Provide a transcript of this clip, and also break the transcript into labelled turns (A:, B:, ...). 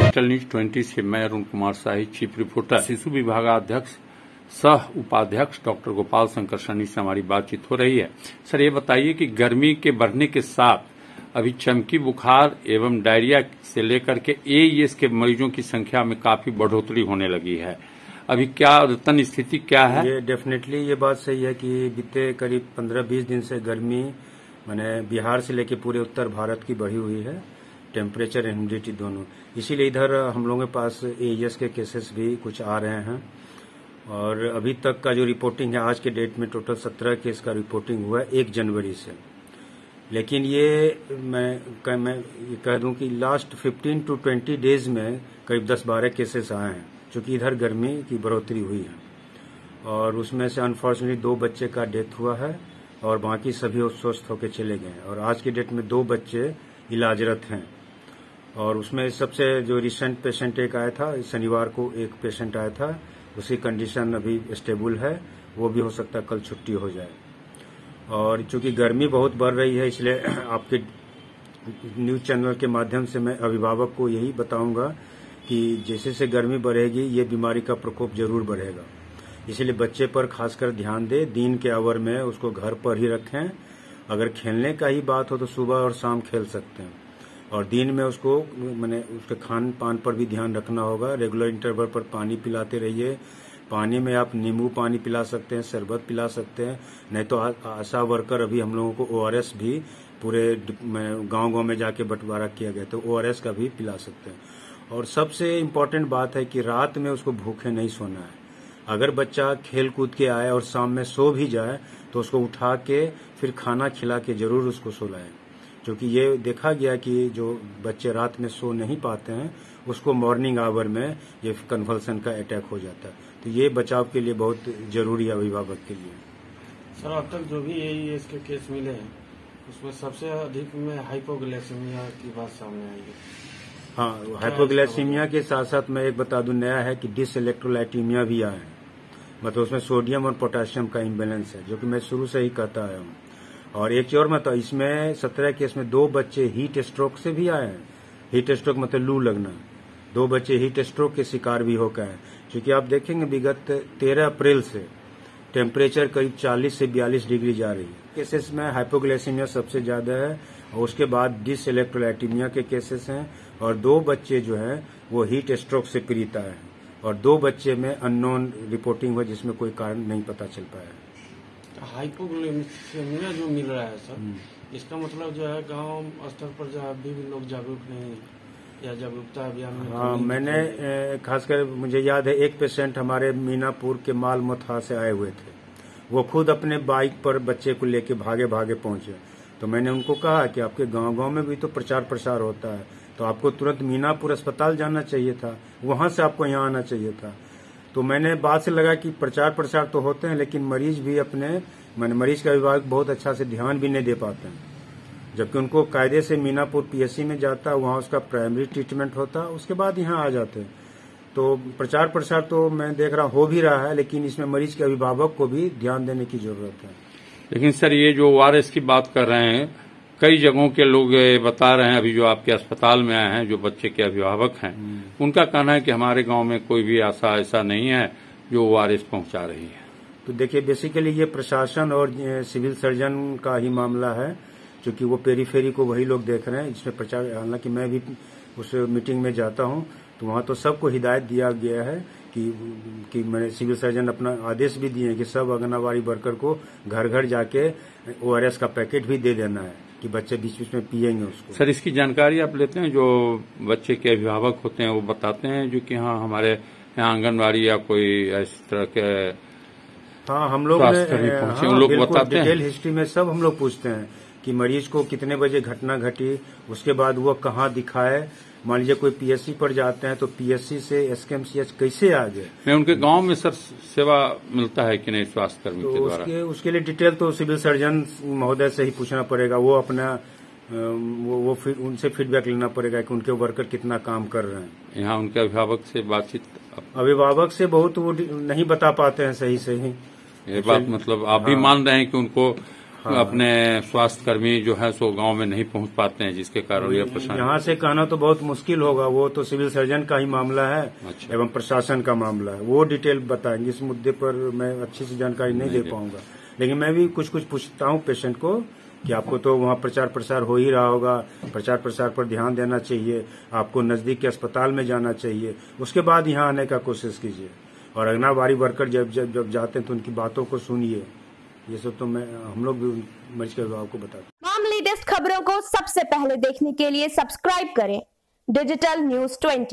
A: Digital news 20 से मैं Arun Kumar Shahi, chief reporter. शिशु विभागाध्यक्ष सह उपाध्यक्ष डॉक्टर गोपाल शंकर सैनी से हमारी बातचीत हो रही है। सर, ये बताइए कि गर्मी के बढ़ने के साथ अभी चमकी बुखार एवं डायरिया से लेकर के एईएस के मरीजों की संख्या में काफी बढ़ोतरी होने लगी है। अभी क्या अद्यतन स्थिति क्या है?
B: ये डेफिनेटली ये बात सही है कि बीते करीब 15-20 दिन से गर्मी माने बिहार से लेकर पूरे उत्तर भारत की बढ़ी हुई है, टेम्परेचर एंड ह्यूमिडिटी दोनों। इसीलिए इधर हम लोगों के पास एईएस के केसेस भी कुछ आ रहे हैं। और अभी तक का जो रिपोर्टिंग है, आज के डेट में टोटल 17 केस का रिपोर्टिंग हुआ है 1 जनवरी से। लेकिन ये मैं कह दूं कि लास्ट 15 to 20 डेज में करीब 10-12 केसेस आए हैं, चूंकि इधर गर्मी की बढ़ोतरी हुई है। और उसमें से अनफॉर्चुनेटली 2 बच्चे का डेथ हुआ है और बाकी सभी स्वस्थ होकर चले गए। और आज की डेट में 2 बच्चे इलाजरत हैं। और उसमें सबसे जो रिसेंट पेशेंट एक आया था, शनिवार को एक पेशेंट आया था, उसकी कंडीशन अभी स्टेबल है, वो भी हो सकता है कल छुट्टी हो जाए। और चूंकि गर्मी बहुत बढ़ रही है, इसलिए आपके न्यूज चैनल के माध्यम से मैं अभिभावक को यही बताऊंगा कि जैसे से गर्मी बढ़ेगी ये बीमारी का प्रकोप जरूर बढ़ेगा। इसलिए बच्चे पर खासकर ध्यान दे, दिन के आवर में उसको घर पर ही रखें। अगर खेलने का ही बात हो तो सुबह और शाम खेल सकते हैं। और दिन में उसको उसके खान पान पर भी ध्यान रखना होगा। रेगुलर इंटरवल पर पानी पिलाते रहिए। पानी में आप नींबू पानी पिला सकते हैं, शरबत पिला सकते हैं, नहीं तो आशा वर्कर अभी हम लोगों को ओआरएस भी पूरे गांव-गांव में जाके बंटवारा किया गया, तो ओआरएस का भी पिला सकते हैं। और सबसे इम्पोर्टेंट बात है कि रात में उसको भूखे नहीं सोना है। अगर बच्चा खेल कूद के आए और शाम में सो भी जाए तो उसको उठा के फिर खाना खिला के जरूर उसको सुलाएं, क्योंकि ये देखा गया कि जो बच्चे रात में सो नहीं पाते हैं उसको मॉर्निंग आवर में ये कन्वल्सन का अटैक हो जाता है। तो ये बचाव के लिए बहुत जरूरी है अभिभावक के लिए।
C: सर, अब तक जो भी एईएस के केस मिले हैं उसमें सबसे अधिक में हाइपोग्लाइसेमिया की बात सामने आई है।
B: हाँ, हाइपोग्लाइसीमिया के साथ साथ मैं एक बता दूं, नया है कि डिसइलेक्ट्रोलाइटीमिया भी आया है। मतलब उसमें सोडियम और पोटेशियम का इम्बेलेंस है, जो कि मैं शुरू से ही कहता आया हूँ। और एक और मतलब इसमें 17 केस में 2 बच्चे हीट स्ट्रोक से भी आए हैं। हीट स्ट्रोक मतलब लू लगना। 2 बच्चे हीट स्ट्रोक के शिकार भी होकर हैं। क्योंकि आप देखेंगे विगत 13 अप्रैल से टेम्परेचर करीब 40 से 42 डिग्री जा रही है। केसेस में हाइपोग्लाइसीमिया सबसे ज्यादा है और उसके बाद डिसइलेक्ट्रोलाइटीमिया के केसेस हैं। और 2 बच्चे जो हैं वो हीट स्ट्रोक से पीड़ित आए हैं और 2 बच्चे में अननोन रिपोर्टिंग हुआ, जिसमें कोई कारण नहीं पता चल पाया।
C: हाइपोग्लाइसेमिया जो मिल रहा है सर, इसका मतलब जो है गांव स्तर पर जो अभी भी लोग जागरूक नहीं या जागरूकता अभियान में?
B: हाँ, मैंने खासकर मुझे याद है एक पेशेंट हमारे मीनापुर के माल मोथा से आए हुए थे। वो खुद अपने बाइक पर बच्चे को लेके भागे भागे पहुंचे। तो मैंने उनको कहा कि आपके गांव-गांव में भी तो प्रचार प्रसार होता है, तो आपको तुरंत मीनापुर अस्पताल जाना चाहिए था, वहां से आपको यहाँ आना चाहिए था। तो मैंने बात से लगा कि प्रचार प्रसार तो होते हैं, लेकिन मरीज भी मरीज का अभिभावक बहुत अच्छा से ध्यान भी नहीं दे पाते हैं। जबकि उनको कायदे से मीनापुर पीएससी में जाता है, वहां उसका प्राइमरी ट्रीटमेंट होता है, उसके बाद यहाँ आ जाते हैं। तो प्रचार प्रसार तो मैं देख रहा हो भी रहा है, लेकिन इसमें मरीज के अभिभावक को भी ध्यान देने की जरूरत है।
A: लेकिन सर, ये जो ओआरएस की बात कर रहे हैं, कई जगहों के लोग बता रहे हैं, अभी जो आपके अस्पताल में आए हैं जो बच्चे के अभिभावक हैं, उनका कहना है कि हमारे गांव में कोई भी ऐसा नहीं है जो ओआरएस पहुंचा रही है।
B: तो देखिए, बेसिकली ये प्रशासन और सिविल सर्जन का ही मामला है, क्योंकि वो पेरीफेरी को वही लोग देख रहे हैं जिसमें प्रचार। हालांकि मैं भी उस मीटिंग में जाता हूं तो वहां तो सबको हिदायत दिया गया है कि मैंने सिविल सर्जन अपना आदेश भी दिए कि सब आंगनबाड़ी वर्कर को घर घर जाके ओआरएस का पैकेट भी दे देना है कि बच्चे बीच बीच में पिएंगे उसको।
A: सर, इसकी जानकारी आप लेते हैं? जो बच्चे के अभिभावक होते हैं वो बताते हैं जो कि हाँ हमारे यहाँ आंगनबाड़ी या कोई इस तरह के
B: हम लोग
A: बताते हैं।
B: डिटेल हिस्ट्री में सब हम लोग पूछते हैं कि मरीज को कितने बजे घटना घटी, उसके बाद वो कहाँ दिखाए। मान लीजिए कोई पीएससी पर जाते हैं तो पीएससी से एसकेएमसीएच कैसे आ गए।
A: मैं उनके गांव में सर सेवा मिलता है कि नहीं स्वास्थ्य कर्मी के द्वारा?
B: उसके लिए डिटेल तो सिविल सर्जन महोदय से ही पूछना पड़ेगा। वो अपना वो फिर उनसे फीडबैक लेना पड़ेगा कि उनके वर्कर कितना काम कर रहे हैं।
A: यहाँ उनके अभिभावक से बातचीत?
B: अभिभावक से बहुत वो नहीं बता पाते हैं सही।
A: ये बात मतलब आप भी मान रहे हैं कि उनको अपने स्वास्थ्य कर्मी जो है सो गांव में नहीं पहुंच पाते हैं, जिसके कारण यह परेशानी।
B: यहाँ से कहना तो बहुत मुश्किल होगा, वो तो सिविल सर्जन का ही मामला है।
A: अच्छा।
B: एवं प्रशासन का मामला है, वो डिटेल बताएंगे। इस मुद्दे पर मैं अच्छी से जानकारी नहीं दे पाऊंगा, लेकिन मैं भी कुछ पूछता हूँ पेशेंट को कि आपको तो वहाँ प्रचार प्रसार हो ही रहा होगा, प्रचार प्रसार पर ध्यान देना चाहिए, आपको नजदीक के अस्पताल में जाना चाहिए, उसके बाद यहाँ आने का कोशिश कीजिए। और आंगनबाड़ी वर्कर जब जाते हैं तो उनकी बातों को सुनिए। ये सब तो हम लोग भी मरीज के अभिभावक को बताते हैं।
D: मामले लेटेस्ट खबरों को सबसे पहले देखने के लिए सब्सक्राइब करें डिजिटल न्यूज 20।